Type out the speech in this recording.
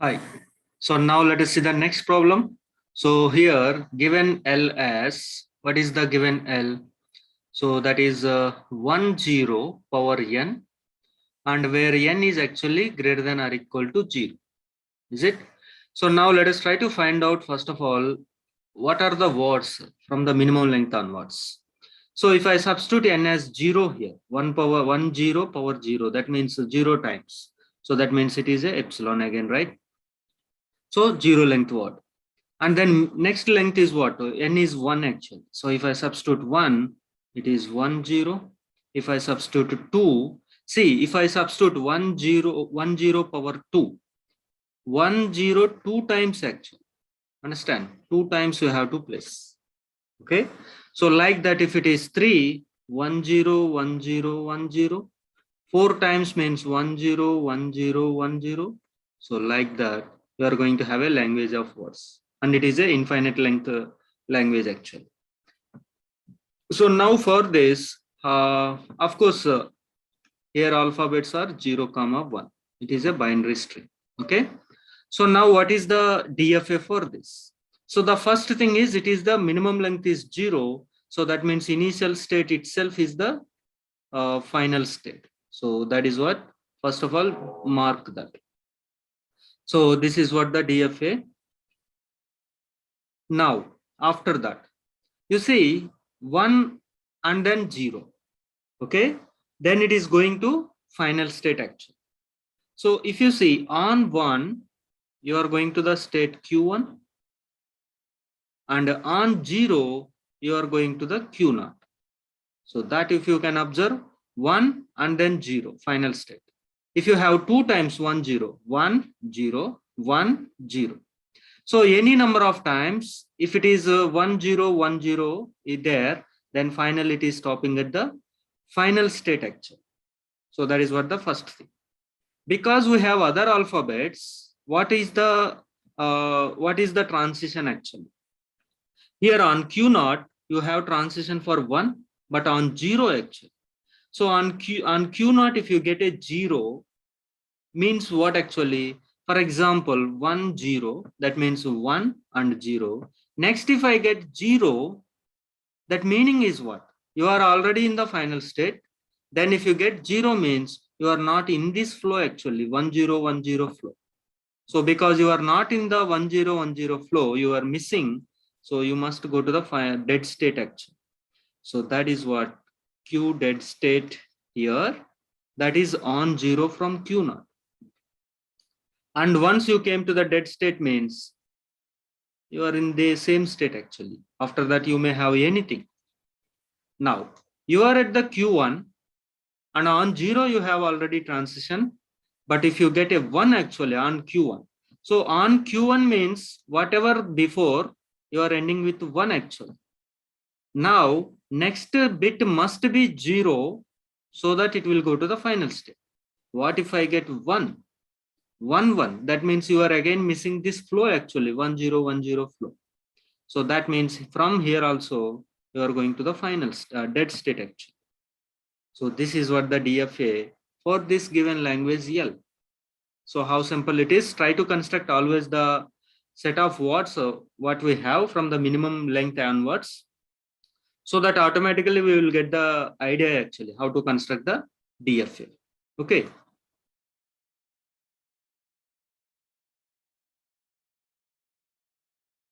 Hi. So now let us see the next problem. So here given L as, what is the given L? So that is 1 0 power n, and where n is actually greater than or equal to 0. Is it? So now let us try to find out first of all, what are the words from the minimum length onwards. So if I substitute n as 0 here, 1 power 1 0 power 0, that means 0 times. So that means it is a epsilon again, right? So 0 length word. And then next length is what? N is 1 actually. So if I substitute 1, it is 1 0. If I substitute 2, see, if I substitute 1 0, 1 0 power 2, 1 0 2 times actually. Understand? 2 times you have to place. Okay. So like that, if it is 3, 1 0 1 0 1 0, 4 times means 1 0 1 0 1 0. So like that, you are going to have a language of words, and it is a infinite length language actually. So now for this, of course, here alphabets are 0, 1. It is a binary string. Okay. So now what is the DFA for this? So the first thing is, it is the minimum length is 0. So that means initial state itself is the final state. So that is what, first of all, mark that. So this is what the DFA. Now, after that, you see 1 and then 0. Okay. Then it is going to final state actually. So if you see on 1, you are going to the state Q1, and on 0, you are going to the Q0. So that if you can observe 1 and then 0, final state. If you have 2 times 1 0, 1 0 1 0. So any number of times, if it is 1 0 1 0 is there, then finally it is stopping at the final state actually. So that is what the first thing. Because we have other alphabets, what is the transition actually? Here on Q0, you have transition for 1, but on 0 actually. So on Q0, if you get a 0, means what actually? For example, 1 0, that means 1 and 0. Next, if I get 0, that meaning is what? You are already in the final state. Then if you get 0 means you are not in this flow actually, 1 0 1 0 flow. So because you are not in the 1 0 1 0 flow, you are missing. So you must go to the dead state actually. So that is what Q dead state here. That is on 0 from Q0. And once you came to the dead state means you are in the same state actually. After that, you may have anything. Now, you are at the Q1, and on 0, you have already transition. But if you get a 1 actually on Q1, so on Q1 means whatever before, you are ending with 1 actually. Now, next bit must be 0 so that it will go to the final state. What if I get 1? 1 1, that means you are again missing this flow actually, 1 0 1 0 flow. So that means from here also you are going to the final dead state actually. So this is what the DFA for this given language L. So how simple it is? Try to construct always the set of words what we have from the minimum length onwards, so that automatically we will get the idea actually how to construct the DFA. Okay.